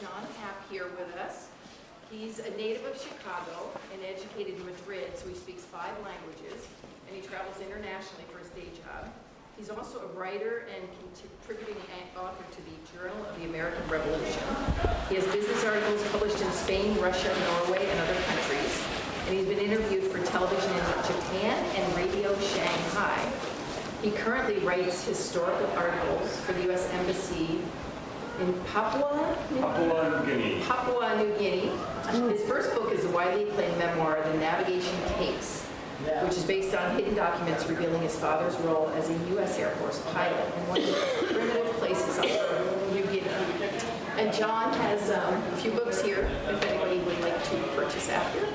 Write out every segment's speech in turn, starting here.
John Happ here with us. He's a native of Chicago and educated in Madrid, so he speaks 5 languages, and he travels internationally for his day job. He's also a writer and contributing author to the Journal of the American Revolution. He has business articles published in Spain, Russia, Norway, and other countries, and he's been interviewed for television in Japan and Radio Shanghai. He currently writes historical articles for the U.S. Embassy in Papua New Guinea. His first book is the widely acclaimed memoir, The Navigation Case, which is based on hidden documents revealing his father's role as a U.S. Air Force pilot in one of the most primitive places on New Guinea. And John has a few books here, if anybody would like to purchase after.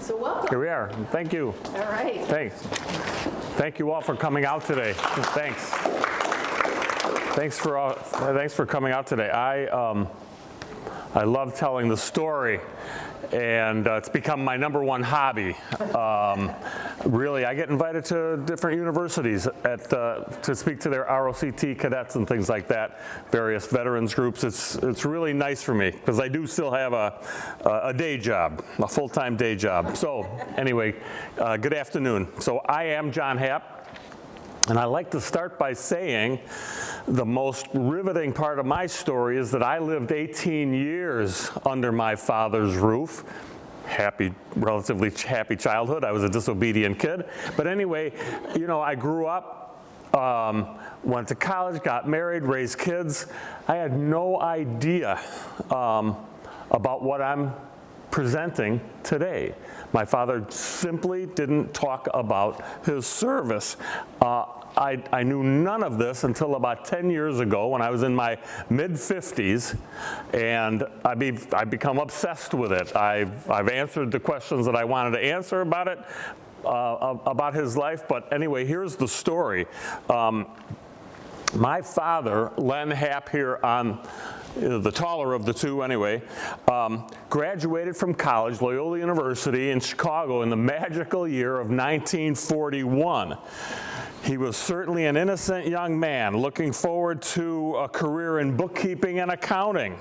So welcome. Here we are. Thank you. All right. Thanks. Thank you all for coming out today. Thanks. Thanks for coming out today. I love telling the story, and it's become my #1 hobby. Really, I get invited to different universities to speak to their ROCT cadets and things like that, various veterans groups. It's really nice for me because I do still have a day job, a full-time day job. So anyway, good afternoon. So I am John Happ. And I like to start by saying the most riveting part of my story is that I lived 18 years under my father's roof. Relatively happy childhood. I was a disobedient kid. But anyway, you know, I grew up, went to college, got married, raised kids. I had no idea about what I'm presenting today. My father simply didn't talk about his service. I knew none of this until about 10 years ago when I was in my mid-50s, and I've become obsessed with it. I've answered the questions that I wanted to answer about it, about his life. But anyway, here's the story. My father, Len Happ here on the taller of the two anyway, graduated from college, Loyola University in Chicago in the magical year of 1941. He was certainly an innocent young man looking forward to a career in bookkeeping and accounting.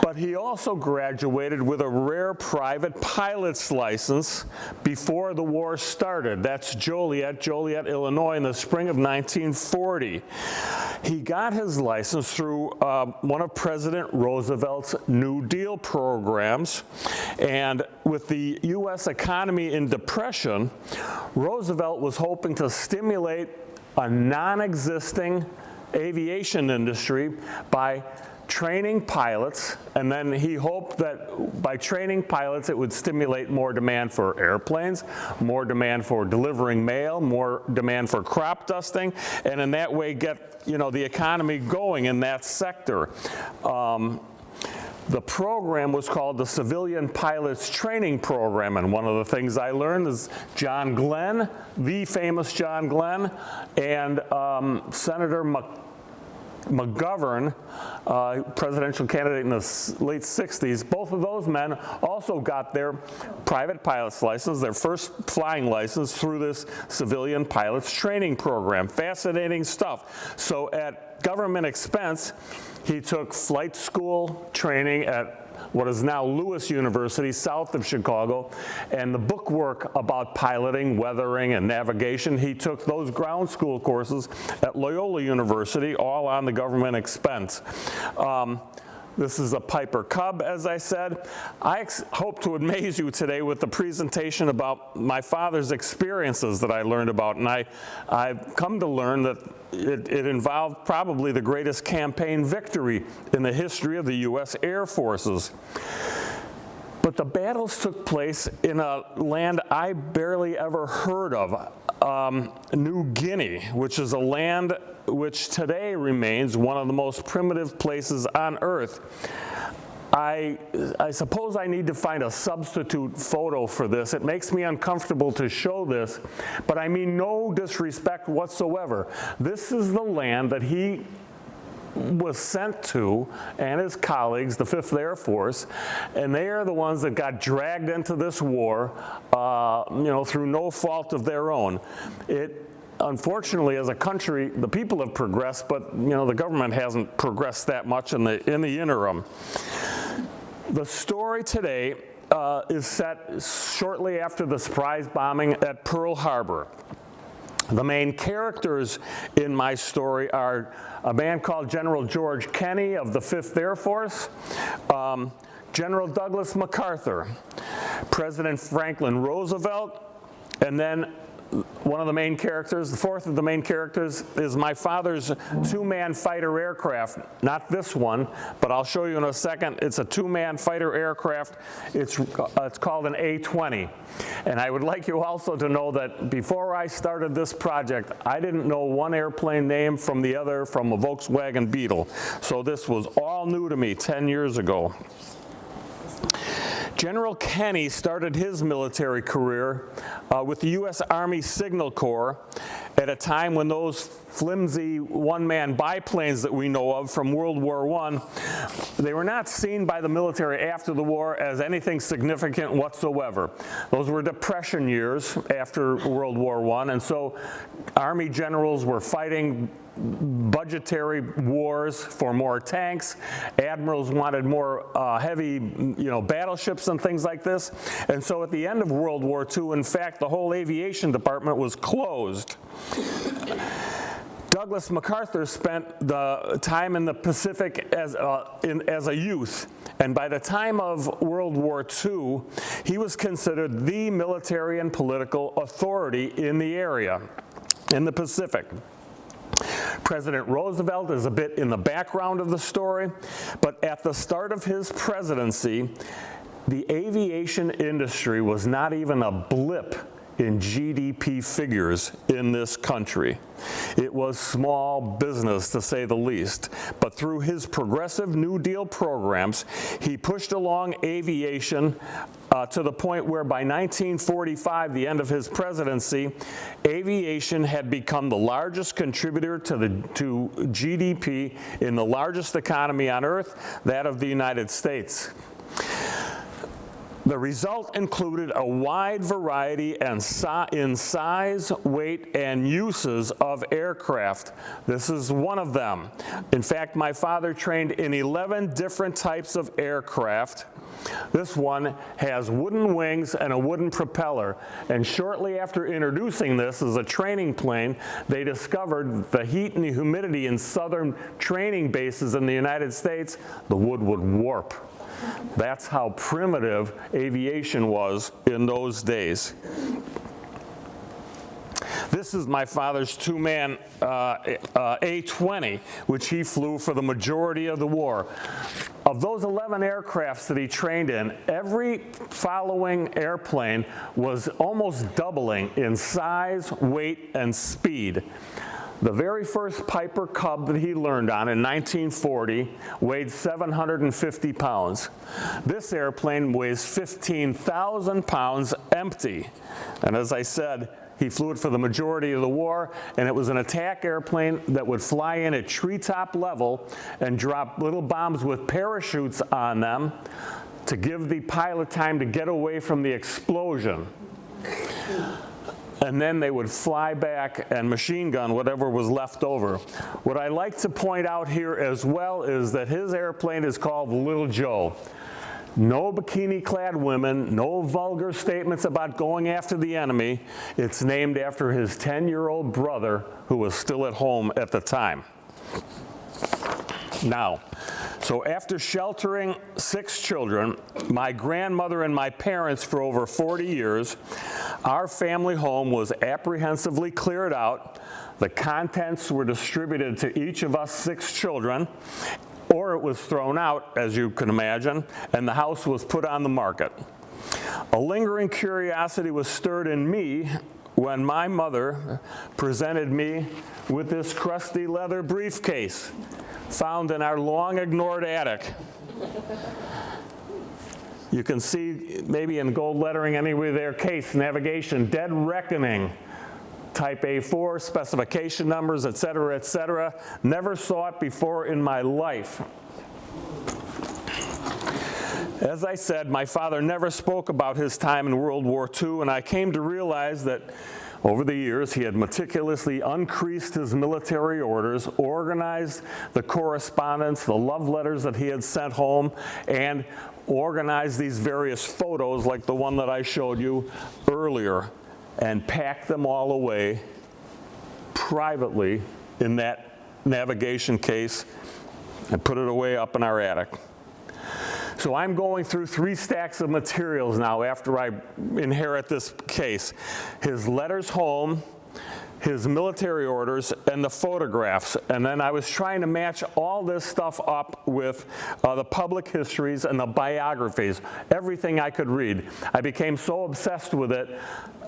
But he also graduated with a rare private pilot's license before the war started. That's Joliet, Illinois, in the spring of 1940. He got his license through one of President Roosevelt's New Deal programs. And with the U.S. economy in depression, Roosevelt was hoping to stimulate a non-existing aviation industry by training pilots, and then he hoped that by training pilots it would stimulate more demand for airplanes, more demand for delivering mail, more demand for crop dusting, and in that way get, you know, the economy going in that sector. The program was called the Civilian Pilots Training Program, and one of the things I learned is John Glenn, the famous John Glenn, and Senator McGovern, presidential candidate in the late 60s, both of those men also got their private pilot's license, their first flying license, through this Civilian Pilots Training Program. Fascinating stuff. So at government expense, he took flight school training at what is now Lewis University, south of Chicago, and the bookwork about piloting, weathering, and navigation. He took those ground school courses at Loyola University, all on the government expense. This is a Piper Cub, as I said. I hope to amaze you today with the presentation about my father's experiences that I learned about, and I've come to learn that it involved probably the greatest campaign victory in the history of the U.S. Air Forces. But the battles took place in a land I barely ever heard of, New Guinea, which is a land which today remains one of the most primitive places on Earth. I suppose I need to find a substitute photo for this. It makes me uncomfortable to show this, but I mean no disrespect whatsoever. This is the land that he was sent to, and his colleagues, the 5th Air Force, and they are the ones that got dragged into this war, through no fault of their own. unfortunately, as a country, the people have progressed, but the government hasn't progressed that much in the interim. The story today is set shortly after the surprise bombing at Pearl Harbor. The main characters in my story are a man called General George Kenney of the 5th Air Force, General Douglas MacArthur, President Franklin Roosevelt, and then one of the main characters, the fourth of the main characters, is my father's two-man fighter aircraft. Not this one, but I'll show you in a second. It's a two-man fighter aircraft. It's called an A-20. And I would like you also to know that before I started this project, I didn't know one airplane name from the other from a Volkswagen Beetle. So this was all new to me 10 years ago. General Kenney started his military career with the U.S. Army Signal Corps at a time when those flimsy one-man biplanes that we know of from World War I, they were not seen by the military after the war as anything significant whatsoever. Those were Depression years after World War I, and so Army generals were fighting budgetary wars for more tanks. Admirals wanted more heavy, battleships and things like this. And so at the end of World War II, in fact, the whole aviation department was closed. Douglas MacArthur spent the time in the Pacific as a youth. And by the time of World War II, he was considered the military and political authority in the area, in the Pacific. President Roosevelt is a bit in the background of the story, but at the start of his presidency, the aviation industry was not even a blip in GDP figures in this country. It was small business, to say the least. But through his progressive New Deal programs, he pushed along aviation to the point where by 1945, the end of his presidency, aviation had become the largest contributor to GDP in the largest economy on earth, that of the United States. The result included a wide variety in size, weight, and uses of aircraft. This is one of them. In fact, my father trained in 11 different types of aircraft. This one has wooden wings and a wooden propeller. And shortly after introducing this as a training plane, they discovered the heat and the humidity in southern training bases in the United States, the wood would warp. That's how primitive aviation was in those days. This is my father's two-man A-20, which he flew for the majority of the war. Of those 11 aircrafts that he trained in, every following airplane was almost doubling in size, weight, and speed. The very first Piper Cub that he learned on in 1940 weighed 750 pounds. This airplane weighs 15,000 pounds empty. And as I said, he flew it for the majority of the war, and it was an attack airplane that would fly in at treetop level and drop little bombs with parachutes on them to give the pilot time to get away from the explosion. And then they would fly back and machine gun whatever was left over. What I like to point out here as well is that his airplane is called Little Joe. No bikini-clad women, no vulgar statements about going after the enemy. It's named after his 10-year-old brother who was still at home at the time. Now, so after sheltering 6 children, my grandmother and my parents for over 40 years, our family home was apprehensively cleared out. The contents were distributed to each of us 6 children, or it was thrown out, as you can imagine, and the house was put on the market. A lingering curiosity was stirred in me when my mother presented me with this crusty leather briefcase found in our long-ignored attic. You can see maybe in gold lettering anywhere there, case, navigation, dead reckoning, type A4, specification numbers, etc., etc. Never saw it before in my life. As I said, my father never spoke about his time in World War II, and I came to realize that Over the years, he had meticulously uncreased his military orders, organized the correspondence, the love letters that he had sent home, and organized these various photos like the one that I showed you earlier, and packed them all away privately in that navigation case and put it away up in our attic. So I'm going through 3 stacks of materials now after I inherit this case. His letters home, his military orders, and the photographs. And then I was trying to match all this stuff up with the public histories and the biographies, everything I could read. I became so obsessed with it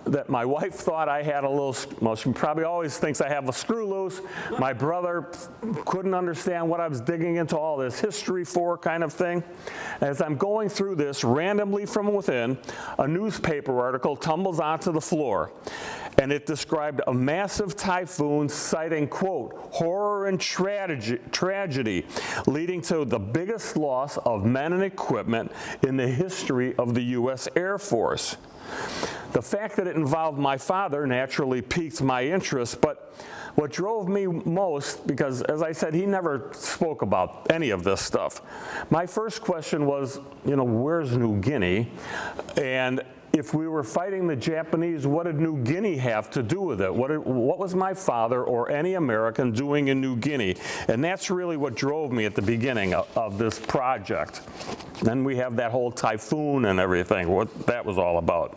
that my wife thought I had a little, well, she probably always thinks I have a screw loose. My brother couldn't understand what I was digging into all this history for kind of thing. As I'm going through this, randomly from within, a newspaper article tumbles onto the floor. And it described a massive typhoon citing, quote, horror and tragedy, leading to the biggest loss of men and equipment in the history of the U.S. Air Force. The fact that it involved my father naturally piqued my interest, but what drove me most, because as I said, he never spoke about any of this stuff. My first question was, where's New Guinea? And if we were fighting the Japanese, what did New Guinea have to do with it? What was my father or any American doing in New Guinea? And that's really what drove me at the beginning of this project. Then we have that whole typhoon and everything, what that was all about.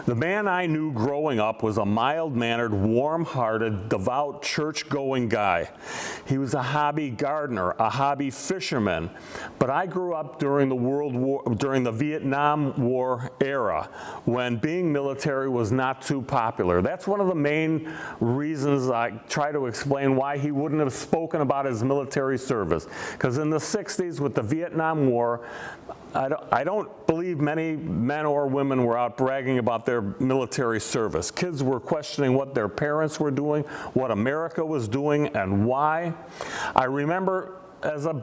The man I knew growing up was a mild-mannered, warm-hearted, devout, church-going guy. He was a hobby gardener, a hobby fisherman. But I grew up during the Vietnam War era, when being military was not too popular. That's one of the main reasons I try to explain why he wouldn't have spoken about his military service. Because in the 60s, with the Vietnam War, I don't believe many men or women were out bragging about their military service. Kids were questioning what their parents were doing, what America was doing, and why. I remember as a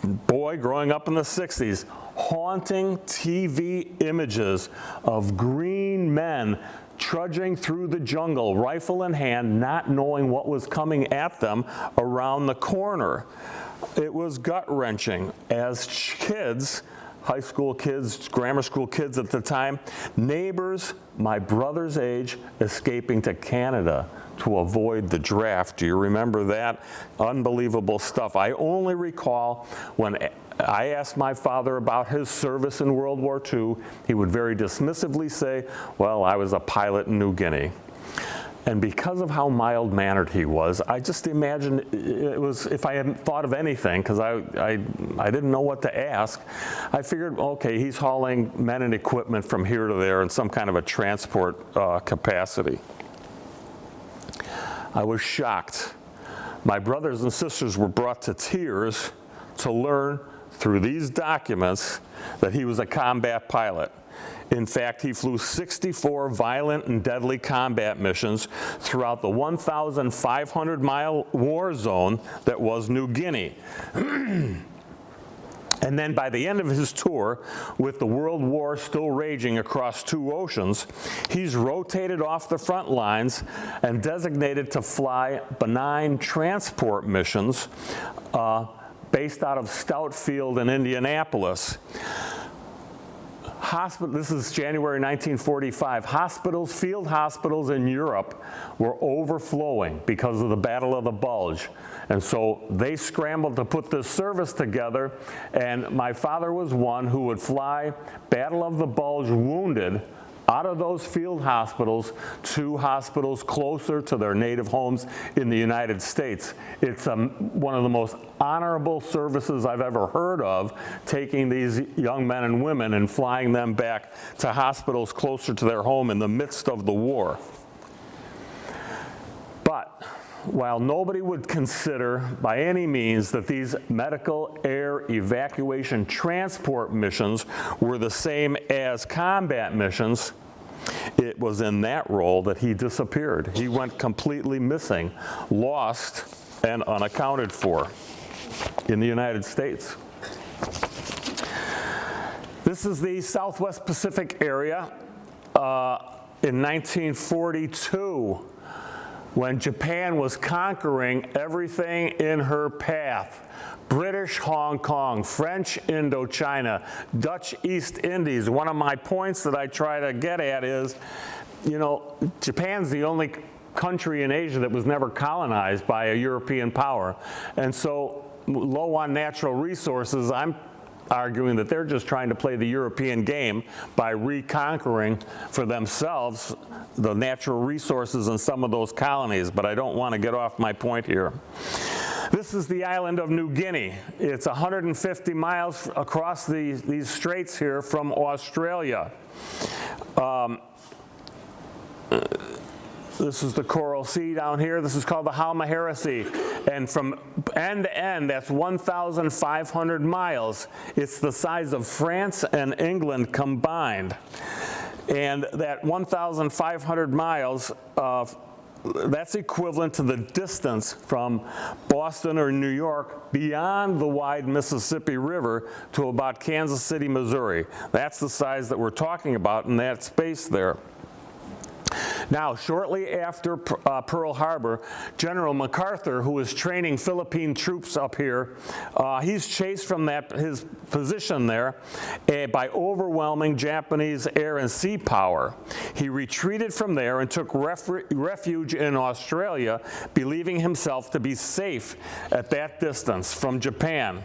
boy growing up in the 60s, haunting TV images of green men trudging through the jungle, rifle in hand, not knowing what was coming at them around the corner. It was gut-wrenching. As kids, high school kids, grammar school kids at the time, neighbors my brother's age escaping to Canada to avoid the draft. Do you remember that? Unbelievable stuff. I only recall when I asked my father about his service in World War II, he would very dismissively say, well, I was a pilot in New Guinea. And because of how mild-mannered he was, I just imagined it was, if I hadn't thought of anything, because I didn't know what to ask, I figured, okay, he's hauling men and equipment from here to there in some kind of a transport capacity. I was shocked. My brothers and sisters were brought to tears to learn through these documents that he was a combat pilot. In fact, he flew 64 violent and deadly combat missions throughout the 1,500-mile war zone that was New Guinea. And then by the end of his tour, with the World War still raging across 2 oceans, he's rotated off the front lines and designated to fly benign transport missions based out of Stout Field in Indianapolis. This is January 1945. Field hospitals in Europe were overflowing because of the Battle of the Bulge. And so they scrambled to put this service together, and my father was one who would fly Battle of the Bulge wounded out of those field hospitals to hospitals closer to their native homes in the United States. It's one of the most honorable services I've ever heard of, taking these young men and women and flying them back to hospitals closer to their home in the midst of the war. But while nobody would consider by any means that these medical air evacuation transport missions were the same as combat missions, it was in that role that he disappeared. He went completely missing, lost, and unaccounted for in the United States. This is the Southwest Pacific area. in 1942, when Japan was conquering everything in her path. British Hong Kong, French Indochina, Dutch East Indies. One of my points that I try to get at is, you know, Japan's the only country in Asia that was never colonized by a European power. And so, low on natural resources, I'm arguing that they're just trying to play the European game by reconquering for themselves the natural resources in some of those colonies, but I don't want to get off my point here. This is the island of New Guinea. It's 150 miles across these straits here from Australia. This is the Coral Sea down here. This is called the Halmahera Sea. And from end to end, that's 1,500 miles. It's the size of France and England combined. And that 1,500 miles, that's equivalent to the distance from Boston or New York beyond the wide Mississippi River to about Kansas City, Missouri. That's the size that we're talking about in that space there. Now, shortly after Pearl Harbor, General MacArthur, who was training Philippine troops up here, he's chased from his position there by overwhelming Japanese air and sea power. He retreated from there and took refuge in Australia, believing himself to be safe at that distance from Japan.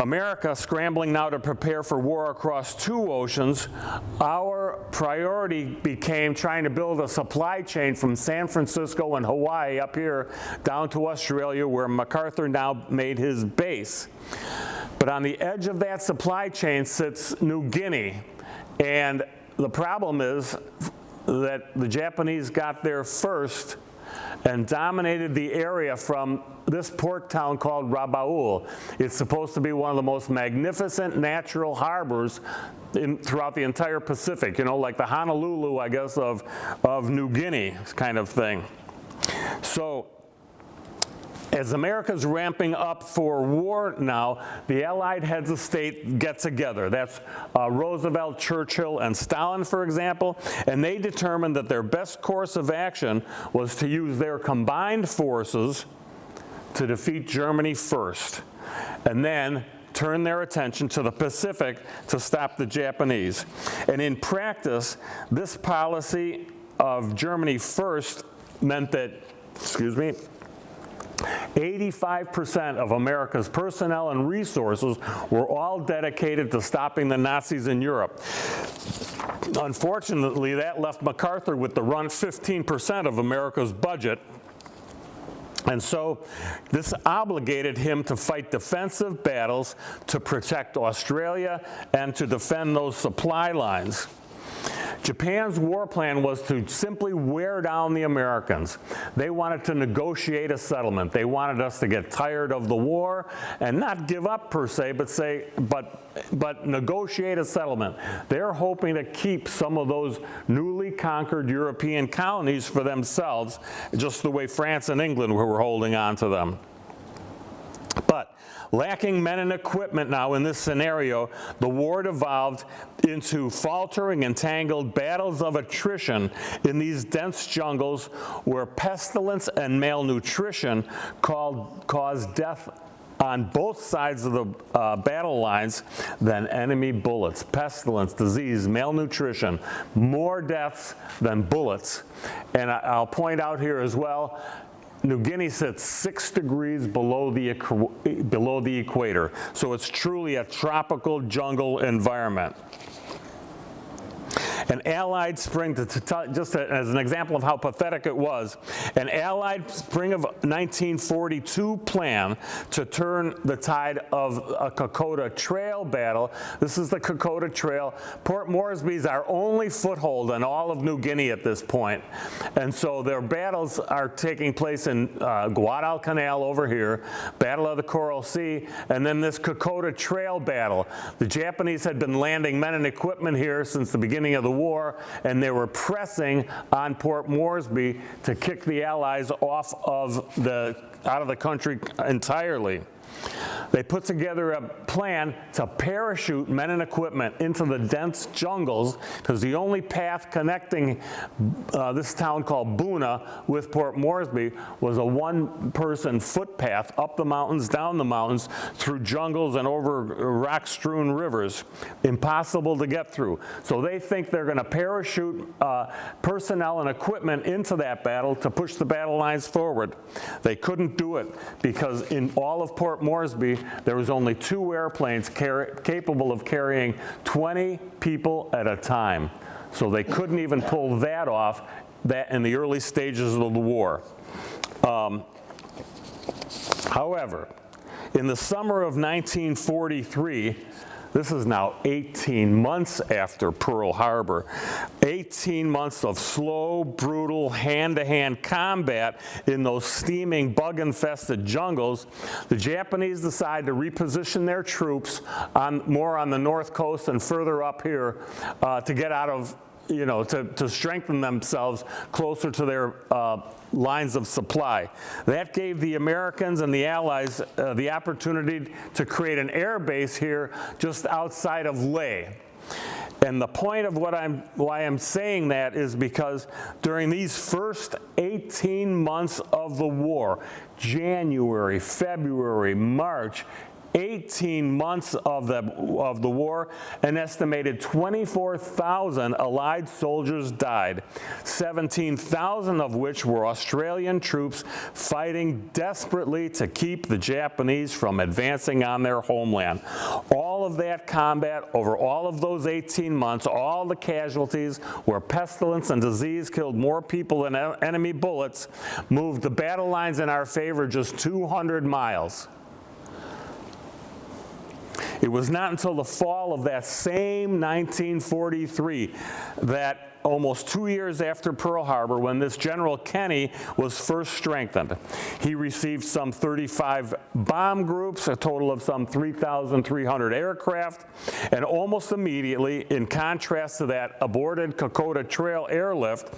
America scrambling now to prepare for war across two oceans, our priority became trying to build a supply chain from San Francisco and Hawaii up here down to Australia, where MacArthur now made his base. But on the edge of that supply chain sits New Guinea, and the problem is that the Japanese got there first and dominated the area from this port town called Rabaul. It's supposed to be one of the most magnificent natural harbors throughout the entire Pacific, you know, like the Honolulu, I guess, of New Guinea kind of thing. So, as America's ramping up for war now, the Allied heads of state get together. That's Roosevelt, Churchill, and Stalin, for example, and they determined that their best course of action was to use their combined forces to defeat Germany first, and then turn their attention to the Pacific to stop the Japanese. And in practice, this policy of Germany first meant that, 85% of America's personnel and resources were all dedicated to stopping the Nazis in Europe. Unfortunately, that left MacArthur with the runt 15% of America's budget. And so this obligated him to fight defensive battles to protect Australia and to defend those supply lines. Japan's war plan was to simply wear down the Americans. They wanted to negotiate a settlement. They wanted us to get tired of the war and not give up per se, but negotiate a settlement. They're hoping to keep some of those newly conquered European colonies for themselves, just the way France and England were holding on to them. But lacking men and equipment now in this scenario, the war devolved into faltering and tangled battles of attrition in these dense jungles where pestilence and malnutrition caused death on both sides of the battle lines than enemy bullets. Pestilence, disease, malnutrition, more deaths than bullets. And I'll point out here as well, New Guinea sits 6 degrees below the equator, so it's truly a tropical jungle environment. An Allied spring, just as an example of how pathetic it was, an Allied spring of 1942 plan to turn the tide of a Kokoda Trail battle. This is the Kokoda Trail. Port Moresby is our only foothold in all of New Guinea at this point. And so their battles are taking place in Guadalcanal over here, Battle of the Coral Sea, and then this Kokoda Trail battle. The Japanese had been landing men and equipment here since the beginning of the war, and they were pressing on Port Moresby to kick the Allies out of the country entirely. They put together a plan to parachute men and equipment into the dense jungles, because the only path connecting this town called Boona with Port Moresby was a one-person footpath up the mountains, down the mountains, through jungles and over rock-strewn rivers. Impossible to get through. So they think they're going to parachute personnel and equipment into that battle to push the battle lines forward. They couldn't do it because in all of Port Moresby, there was only 2 airplanes capable of carrying 20 people at a time. So they couldn't even pull that off in the early stages of the war. However, in the summer of 1943, this is now 18 months after Pearl Harbor, 18 months of slow, brutal, hand-to-hand combat in those steaming, bug-infested jungles. The Japanese decide to reposition their troops more on the north coast and further up here to get out of, to strengthen themselves closer to their lines of supply. That gave the Americans and the Allies the opportunity to create an air base here just outside of Leh. And the point of why I'm saying that is because during these first 18 months of the war, January, February, March, 18 months of the war, an estimated 24,000 Allied soldiers died, 17,000 of which were Australian troops fighting desperately to keep the Japanese from advancing on their homeland. All of that combat over all of those 18 months, all the casualties where pestilence and disease killed more people than enemy bullets, moved the battle lines in our favor just 200 miles. It was not until the fall of that same 1943 that almost 2 years after Pearl Harbor, when this General Kenny was first strengthened. He received some 35 bomb groups, a total of some 3,300 aircraft, and almost immediately, in contrast to that aborted Kokoda Trail airlift,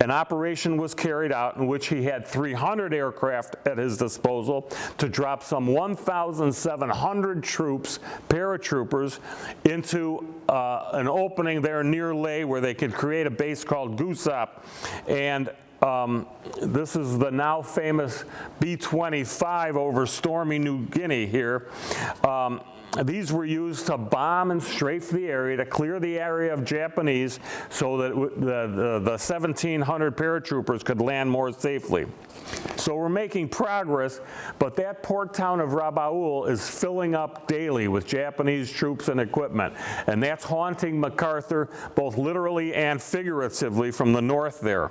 an operation was carried out in which he had 300 aircraft at his disposal to drop some 1,700 troops, paratroopers, into an opening there near Leh where they could create a base called Guisap. And this is the now famous B-25 over stormy New Guinea here. These were used to bomb and strafe the area, to clear the area of Japanese so that the 1,700 paratroopers could land more safely. So we're making progress, but that port town of Rabaul is filling up daily with Japanese troops and equipment, and that's haunting MacArthur both literally and figuratively from the north there.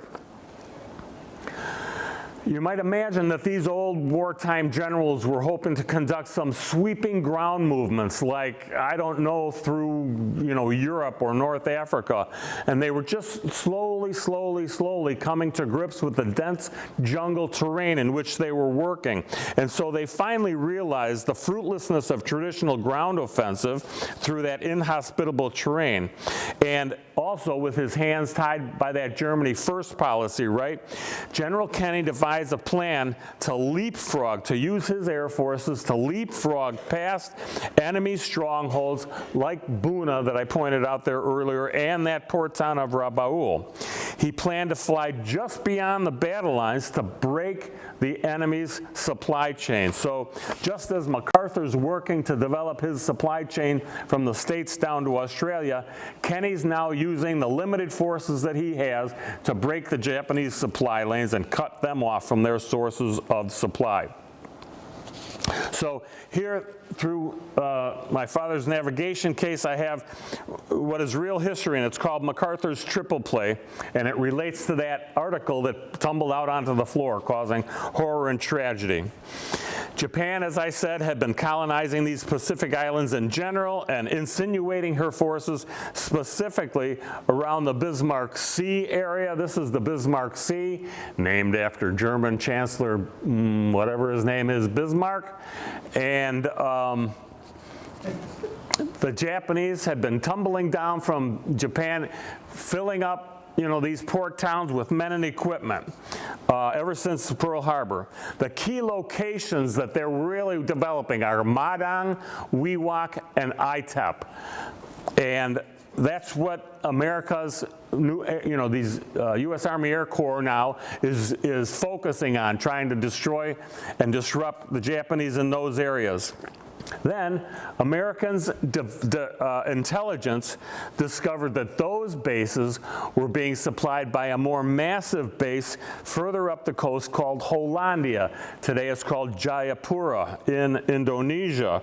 You might imagine that these old wartime generals were hoping to conduct some sweeping ground movements like, I don't know, through, Europe or North Africa. And they were just slowly coming to grips with the dense jungle terrain in which they were working. And so they finally realized the fruitlessness of traditional ground offensive through that inhospitable terrain. And also with his hands tied by that Germany first policy, right? General Kenny devised a plan to leapfrog, to use his air forces to leapfrog past enemy strongholds like Boona that I pointed out there earlier and that port town of Rabaul. He planned to fly just beyond the battle lines to break the enemy's supply chain. So just as MacArthur's working to develop his supply chain from the States down to Australia, Kenny's now using the limited forces that he has to break the Japanese supply lanes and cut them off from their sources of supply. So here, through my father's navigation case, I have what is real history, and it's called MacArthur's Triple Play, and it relates to that article that tumbled out onto the floor, causing horror and tragedy. Japan, as I said, had been colonizing these Pacific islands in general and insinuating her forces specifically around the Bismarck Sea area. This is the Bismarck Sea, named after German Chancellor, whatever his name is, Bismarck. And the Japanese had been tumbling down from Japan, filling up these port towns with men and equipment ever since Pearl Harbor. The key locations that they're really developing are Madang, Wewak, and Itep. And that's what America's new, these U.S. Army Air Corps now is focusing on, trying to destroy and disrupt the Japanese in those areas. Then Americans' intelligence discovered that those bases were being supplied by a more massive base further up the coast called Hollandia. Today it's called Jayapura in Indonesia.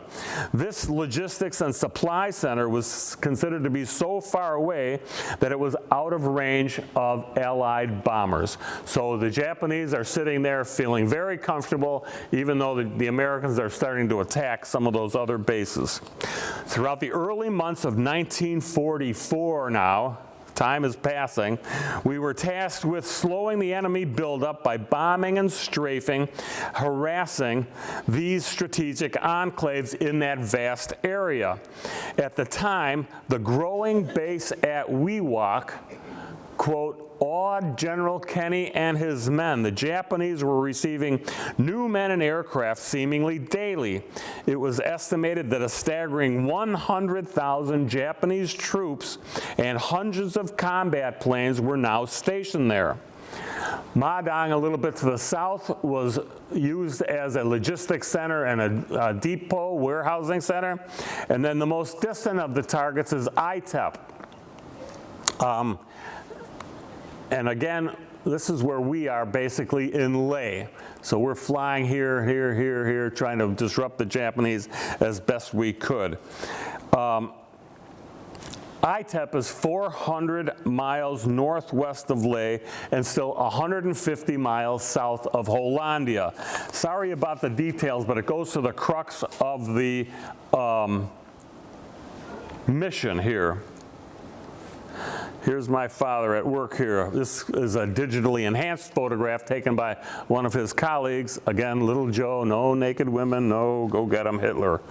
This logistics and supply center was considered to be so far away that it was out of range of Allied bombers. So the Japanese are sitting there feeling very comfortable, even though the Americans are starting to attack some of those other bases. Throughout the early months of 1944 now, time is passing, we were tasked with slowing the enemy buildup by bombing and strafing, harassing these strategic enclaves in that vast area. At the time, the growing base at Wewak, quote, awed General Kenny and his men. The Japanese were receiving new men and aircraft seemingly daily. It was estimated that a staggering 100,000 Japanese troops and hundreds of combat planes were now stationed there. Madang, a little bit to the south, was used as a logistics center and a depot, warehousing center. And then the most distant of the targets is Itep. And again, this is where we are basically in Leh. So we're flying here, trying to disrupt the Japanese as best we could. Itep is 400 miles northwest of Leh and still 150 miles south of Hollandia. Sorry about the details, but it goes to the crux of the mission here. Here's my father at work here. This is a digitally enhanced photograph taken by one of his colleagues. Again, little Joe, no naked women, no go get 'em Hitler.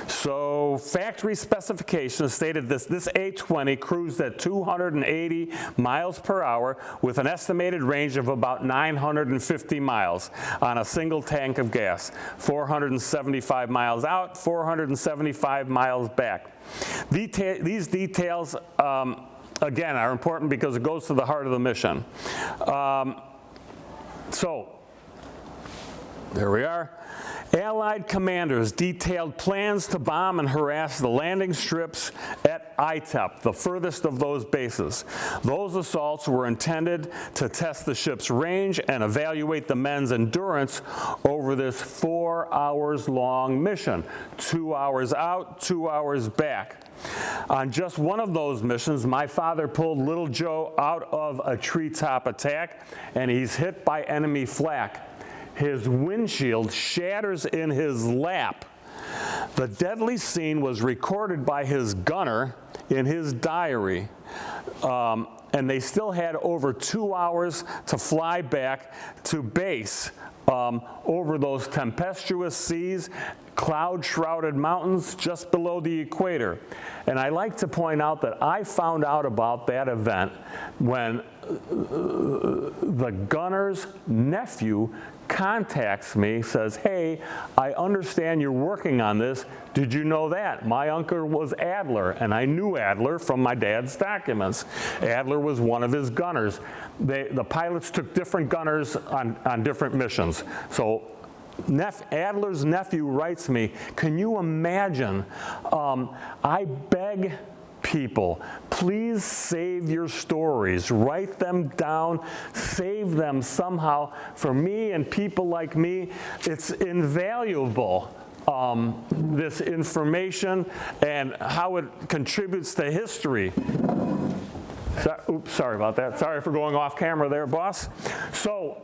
So factory specifications stated this A-20 cruised at 280 miles per hour with an estimated range of about 950 miles on a single tank of gas. 475 miles out, 475 miles back. These details again, are important because it goes to the heart of the mission. So, there we are. Allied commanders detailed plans to bomb and harass the landing strips at Itep, the furthest of those bases. Those assaults were intended to test the ship's range and evaluate the men's endurance over this 4 hours long mission. 2 hours out, 2 hours back. On just one of those missions, my father pulled little Joe out of a treetop attack, and he's hit by enemy flak. His windshield shatters in his lap. The deadly scene was recorded by his gunner in his diary. And they still had over 2 hours to fly back to base over those tempestuous seas, cloud-shrouded mountains just below the equator. And I like to point out that I found out about that event when the gunner's nephew contacts me, says, hey, I understand you're working on this. Did you know that? My uncle was Adler, and I knew Adler from my dad's documents. Adler was one of his gunners. The pilots took different gunners on different missions. So Adler's nephew writes me, can you imagine, I beg people, please save your stories, write them down, save them somehow. For me and people like me, it's invaluable, this information and how it contributes to history. Oops, sorry about that. Sorry for going off camera there, boss. So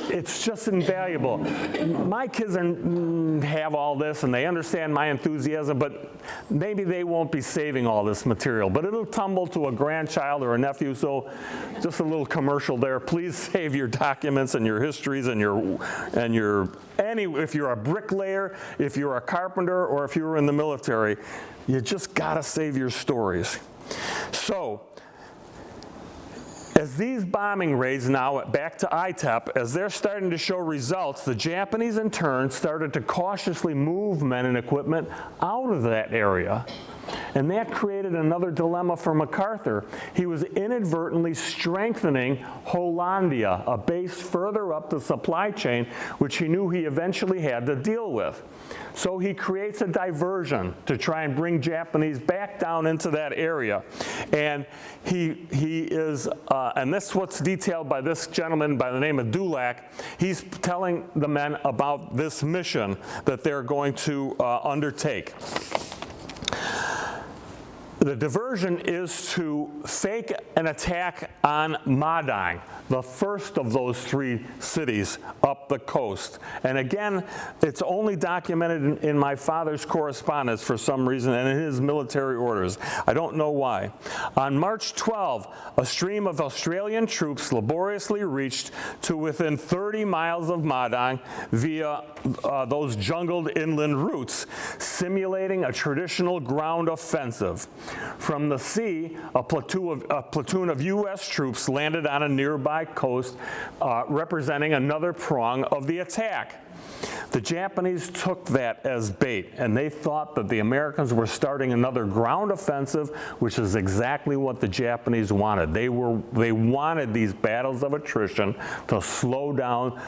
it's just invaluable. My kids have all this and they understand my enthusiasm, but maybe they won't be saving all this material. But it'll tumble to a grandchild or a nephew, so just a little commercial there. Please save your documents and your histories and if you're a bricklayer, if you're a carpenter, or if you were in the military, you just gotta save your stories. So, As these bombing raids now, back to ITEP, as they're starting to show results, the Japanese in turn started to cautiously move men and equipment out of that area. And that created another dilemma for MacArthur. He was inadvertently strengthening Hollandia, a base further up the supply chain, which he knew he eventually had to deal with. So he creates a diversion to try and bring Japanese back down into that area. And he is, and this is what's detailed by this gentleman by the name of Dulac. He's telling the men about this mission that they're going to undertake. The diversion is to fake an attack on Madang, the first of those 3 cities up the coast. And again, it's only documented in my father's correspondence for some reason and in his military orders. I don't know why. On March 12, a stream of Australian troops laboriously reached to within 30 miles of Madang via those jungled inland routes, simulating a traditional ground offensive. From the sea, a platoon of U.S. troops landed on a nearby coast, representing another prong of the attack. The Japanese took that as bait, and they thought that the Americans were starting another ground offensive, which is exactly what the Japanese wanted. They wanted these battles of attrition to slow down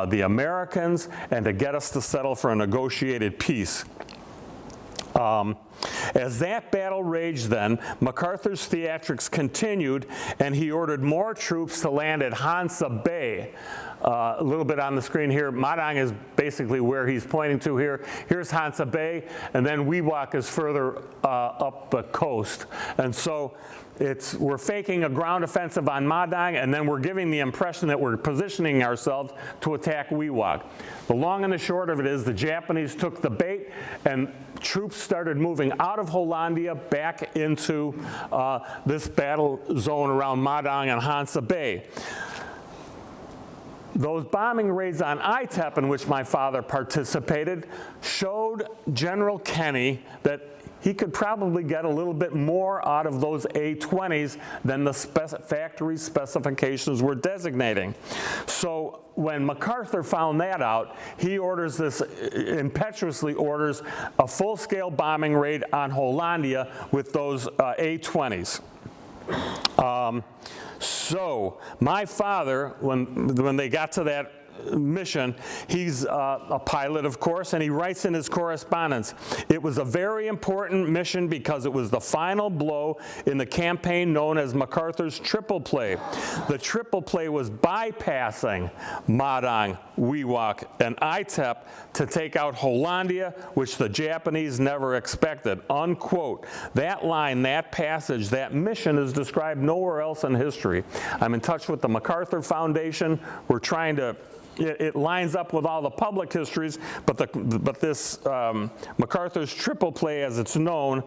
the Americans and to get us to settle for a negotiated peace. As that battle raged then, MacArthur's theatrics continued, and he ordered more troops to land at Hansa Bay. A little bit on the screen here, Madang is basically where he's pointing to here. Here's Hansa Bay, and then Wewak is further up the coast. And so we're faking a ground offensive on Madang, and then we're giving the impression that we're positioning ourselves to attack Wewak. The long and the short of it is the Japanese took the bait, and troops started moving out of Hollandia back into this battle zone around Madang and Hansa Bay. Those bombing raids on ITEP, in which my father participated, showed General Kenny that he could probably get a little bit more out of those A-20s than the factory specifications were designating. So when MacArthur found that out, he impetuously orders a full-scale bombing raid on Hollandia with those A-20s. So my father, when they got to that mission, he's a pilot, of course, and he writes in his correspondence, "It was a very important mission because it was the final blow in the campaign known as MacArthur's triple play. The triple play was bypassing Madang, Wewak, and ITEP to take out Hollandia, which the Japanese never expected," unquote. That line, that passage, that mission is described nowhere else in history. I'm in touch with the MacArthur Foundation. We're trying to it lines up with all the public histories, but this MacArthur's triple play, as it's known,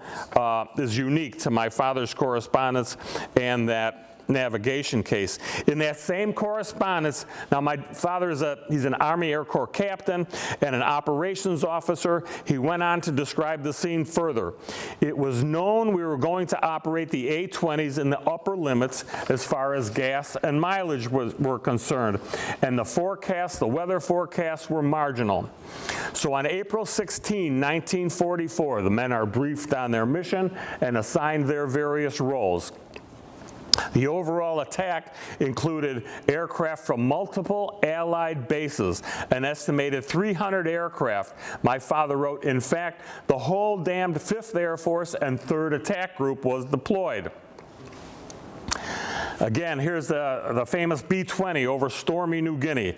is unique to my father's correspondence and that navigation case. In that same correspondence, now my father he's an Army Air Corps captain and an operations officer. He went on to describe the scene further. "It was known we were going to operate the A-20s in the upper limits as far as gas and mileage were concerned, and the weather forecasts were marginal. So on April 16, 1944, the men are briefed on their mission and assigned their various roles. The overall attack included aircraft from multiple Allied bases, an estimated 300 aircraft. My father wrote, in fact, the whole damned 5th Air Force and 3rd Attack Group was deployed." Again, here's the famous B-20 over stormy New Guinea.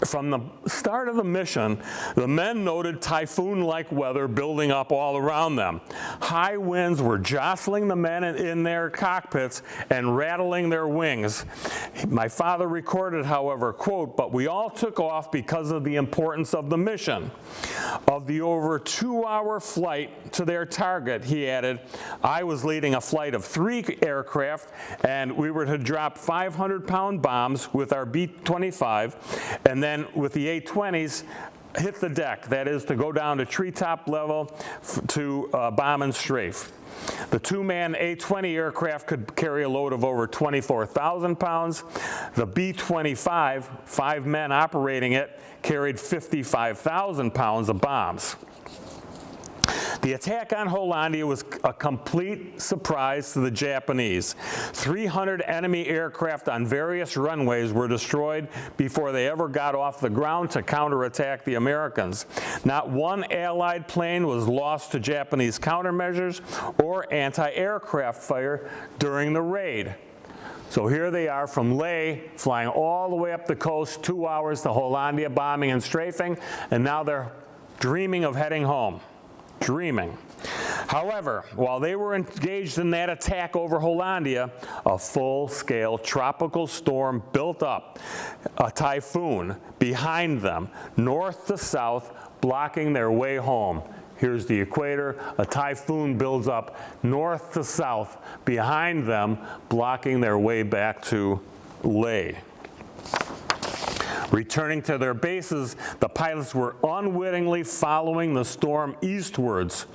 From the start of the mission, the men noted typhoon-like weather building up all around them. High winds were jostling the men in their cockpits and rattling their wings. My father recorded, however, quote, "But we all took off because of the importance of the mission. Of the over 2-hour flight to their target," he added, "I was leading a flight of 3 aircraft, and we were to drop 500-pound bombs with our B-25, and then with the A-20s, hit the deck, that is to go down to treetop level to bomb and strafe. The two-man A-20 aircraft could carry a load of over 24,000 pounds. The B-25, 5 men operating it, carried 55,000 pounds of bombs. The attack on Hollandia was a complete surprise to the Japanese. 300 enemy aircraft on various runways were destroyed before they ever got off the ground to counterattack the Americans. Not one Allied plane was lost to Japanese countermeasures or anti-aircraft fire during the raid. So here they are from Leh, flying all the way up the coast, 2 hours to Hollandia, bombing and strafing, and now they're dreaming of heading home. Dreaming. However, while they were engaged in that attack over Hollandia, a full-scale tropical storm built up, a typhoon, behind them, north to south, blocking their way home. Here's the equator. A typhoon builds up north to south, behind them, blocking their way back to Leh. Returning to their bases, the pilots were unwittingly following the storm eastwards.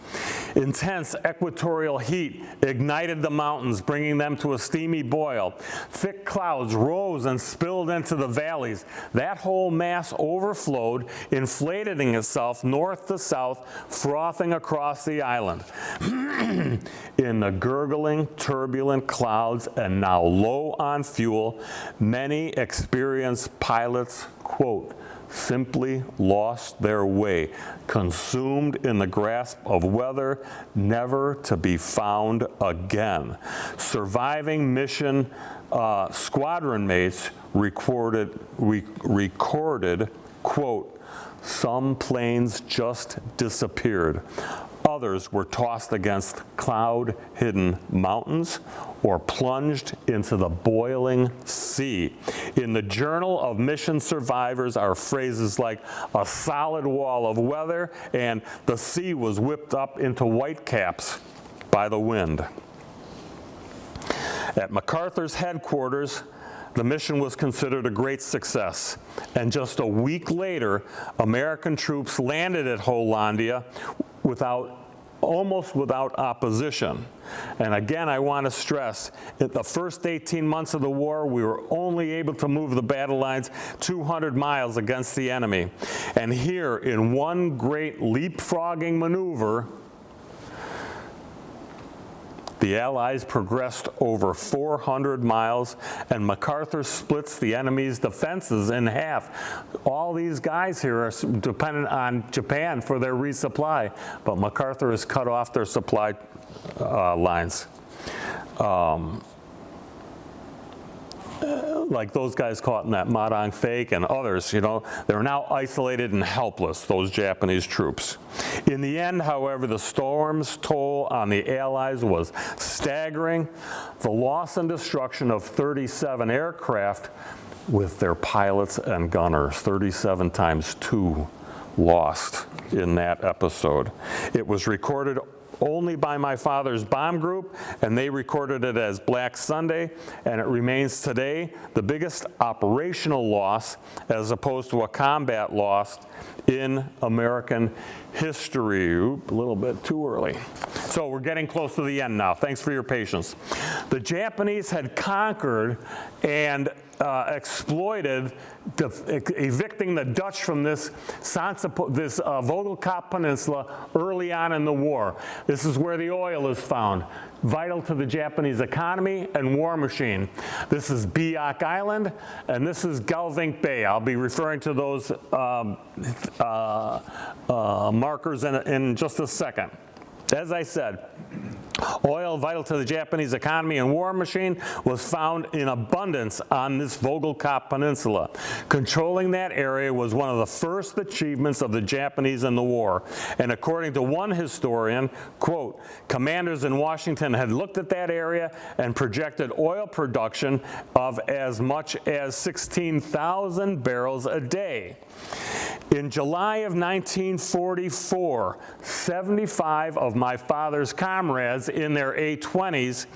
Intense equatorial heat ignited the mountains, bringing them to a steamy boil. Thick clouds rose and spilled into the valleys. That whole mass overflowed, inflating itself north to south, frothing across the island. In the gurgling, turbulent clouds and now low on fuel, many experienced pilots, quote, simply lost their way, consumed in the grasp of weather, never to be found again. Surviving mission squadron mates recorded, quote, some planes just disappeared. Others were tossed against cloud-hidden mountains or plunged into the boiling sea. In the Journal of Mission Survivors are phrases like a solid wall of weather and the sea was whipped up into whitecaps by the wind. At MacArthur's headquarters, the mission was considered a great success, and just a week later, American troops landed at Hollandia almost without opposition. And again, I want to stress, in the first 18 months of the war, we were only able to move the battle lines 200 miles against the enemy. And here, in one great leapfrogging maneuver, the Allies progressed over 400 miles, and MacArthur splits the enemy's defenses in half. All these guys here are dependent on Japan for their resupply, but MacArthur has cut off their supply lines. Like those guys caught in that Madang Fake and others, you know, they're now isolated and helpless, those Japanese troops. In the end, however, the storm's toll on the Allies was staggering. The loss and destruction of 37 aircraft with their pilots and gunners, 37 times 2 lost in that episode. It was recorded only by my father's bomb group, and they recorded it as Black Sunday, and it remains today the biggest operational loss as opposed to a combat loss in American history. Oop, a little bit too early. So we're getting close to the end now. Thanks for your patience. The Japanese had conquered and exploited, evicting the Dutch from this Willcutt Peninsula early on in the war. This is where the oil is found, vital to the Japanese economy and war machine. This is Biak Island, and this is Galvink Bay. I'll be referring to those markers in just a second. As I said, oil vital to the Japanese economy and war machine was found in abundance on this Willcutt Peninsula. Controlling that area was one of the first achievements of the Japanese in the war. And according to one historian, quote, commanders in Washington had looked at that area and projected oil production of as much as 16,000 barrels a day. In July of 1944, 75 of my father's comrades Americans in their A-20s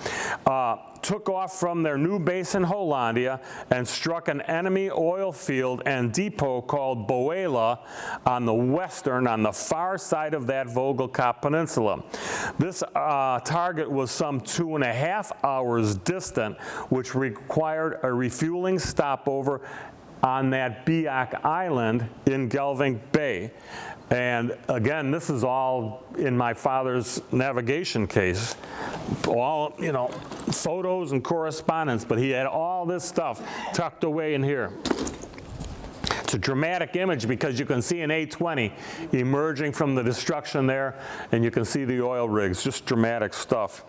took off from their new base in Hollandia and struck an enemy oil field and depot called Boela on the far side of that Willcutt Peninsula. This target was some 2.5 hours distant, which required a refueling stopover on that Biak Island in Gelvink Bay. And again, this is all in my father's navigation case. All, you know, photos and correspondence, but he had all this stuff tucked away in here. It's a dramatic image because you can see an A-20 emerging from the destruction there, and you can see the oil rigs, just dramatic stuff.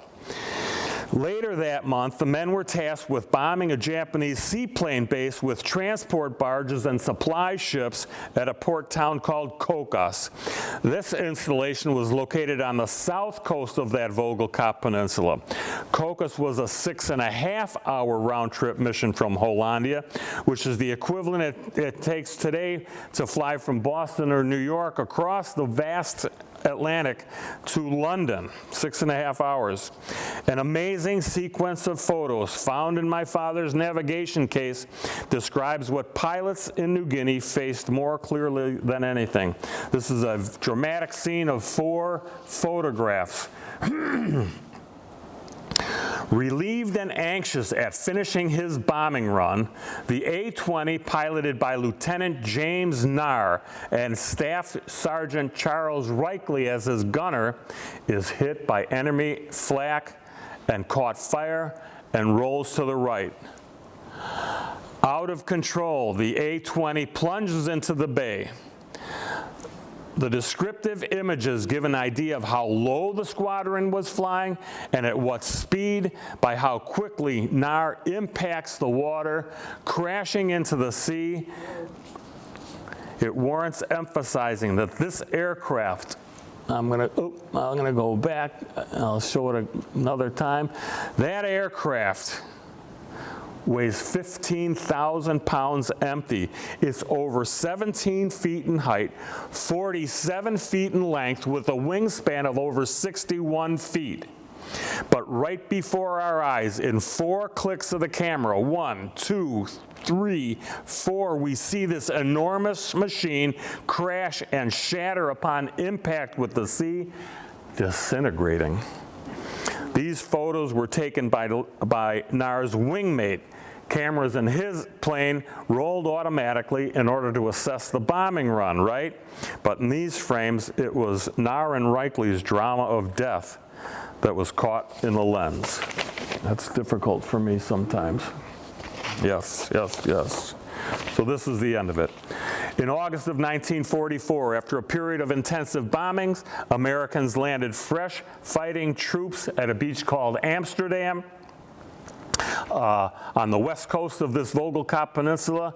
Later that month, the men were tasked with bombing a Japanese seaplane base with transport barges and supply ships at a port town called Kokos. This installation was located on the south coast of that Willcutt Peninsula. Kokos was a 6.5-hour round-trip mission from Hollandia, which is the equivalent it takes today to fly from Boston or New York across the vast Atlantic to London, 6.5 hours. An amazing sequence of photos found in my father's navigation case describes what pilots in New Guinea faced more clearly than anything. This is a dramatic scene of 4 photographs. Relieved and anxious at finishing his bombing run, the A-20, piloted by Lieutenant James Nahr and Staff Sergeant Charles Reichley as his gunner, is hit by enemy flak and caught fire and rolls to the right. Out of control, the A-20 plunges into the bay. The descriptive images give an idea of how low the squadron was flying and at what speed by how quickly Nahr impacts the water, crashing into the sea. It warrants emphasizing that this aircraft, I'm gonna go back, I'll show it another time. That aircraft weighs 15,000 pounds empty. It's over 17 feet in height, 47 feet in length, with a wingspan of over 61 feet. But right before our eyes, in 4 clicks of the camera, 1, 2, 3, 4, we see this enormous machine crash and shatter upon impact with the sea, disintegrating. These photos were taken by Nahr's wingmate. Cameras in his plane rolled automatically in order to assess the bombing run, right? But in these frames, it was Nahr and Reichley's drama of death that was caught in the lens. That's difficult for me sometimes. Yes, yes, yes. So this is the end of it. In August of 1944, after a period of intensive bombings, Americans landed fresh fighting troops at a beach called Amsterdam on the west coast of this Willcutt Peninsula.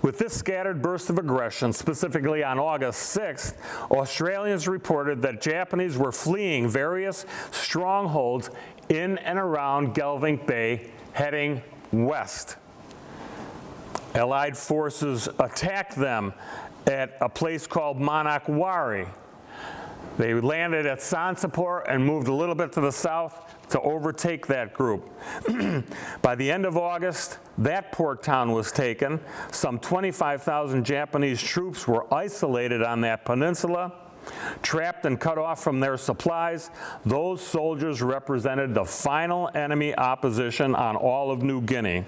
With this scattered burst of aggression, specifically on August 6th, Australians reported that Japanese were fleeing various strongholds in and around Gelvink Bay, heading west. Allied forces attacked them at a place called Manakwari. They landed at Sansapur and moved a little bit to the south to overtake that group. By the end of August, that port town was taken. Some 25,000 Japanese troops were isolated on that peninsula. Trapped and cut off from their supplies, those soldiers represented the final enemy opposition on all of New Guinea.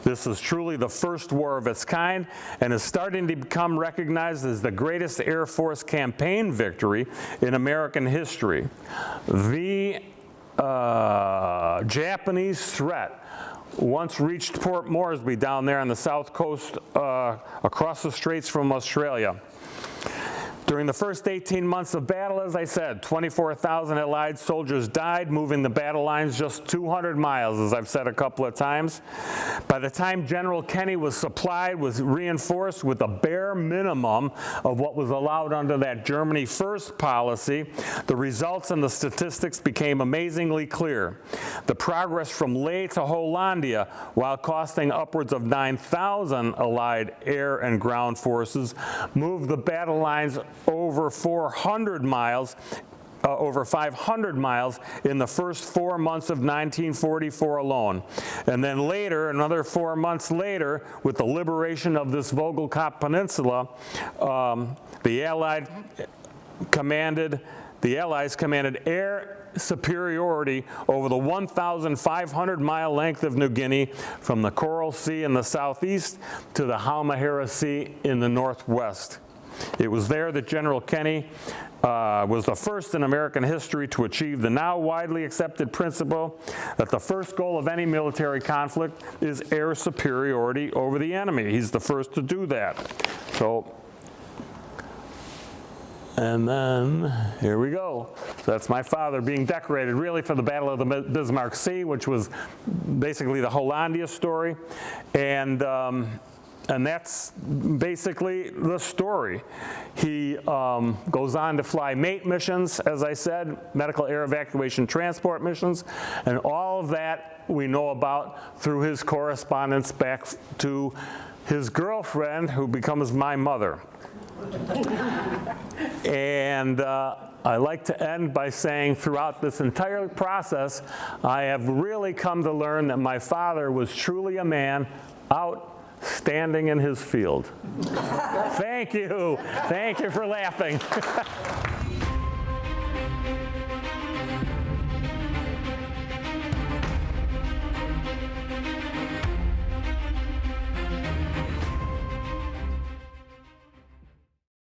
This is truly the first war of its kind and is starting to become recognized as the greatest Air Force campaign victory in American history. The Japanese threat once reached Port Moresby down there on the south coast across the straits from Australia. During the first 18 months of battle, as I said, 24,000 Allied soldiers died, moving the battle lines just 200 miles, as I've said a couple of times. By the time General Kenny was reinforced with a bare minimum of what was allowed under that Germany First policy, the results and the statistics became amazingly clear. The progress from Leh to Hollandia, while costing upwards of 9,000 Allied air and ground forces, moved the battle lines over 400 miles over 500 miles in the first 4 months of 1944 alone. And then later, another 4 months later, with the liberation of this Willcutt Peninsula, the Allies commanded air superiority over the 1,500-mile length of New Guinea, from the Coral Sea in the southeast to the Halmahera Sea in the northwest. It was there that General Kenny was the first in American history to achieve the now widely accepted principle that the first goal of any military conflict is air superiority over the enemy. He's the first to do that. So, and then here we go. So that's my father being decorated really for the Battle of the Bismarck Sea, which was basically the Hollandia story. And that's basically the story. He goes on to fly mate missions, as I said, medical air evacuation transport missions, and all of that we know about through his correspondence back to his girlfriend, who becomes my mother. And I like to end by saying throughout this entire process, I have really come to learn that my father was truly a man out standing in his field. Thank you. Thank you for laughing.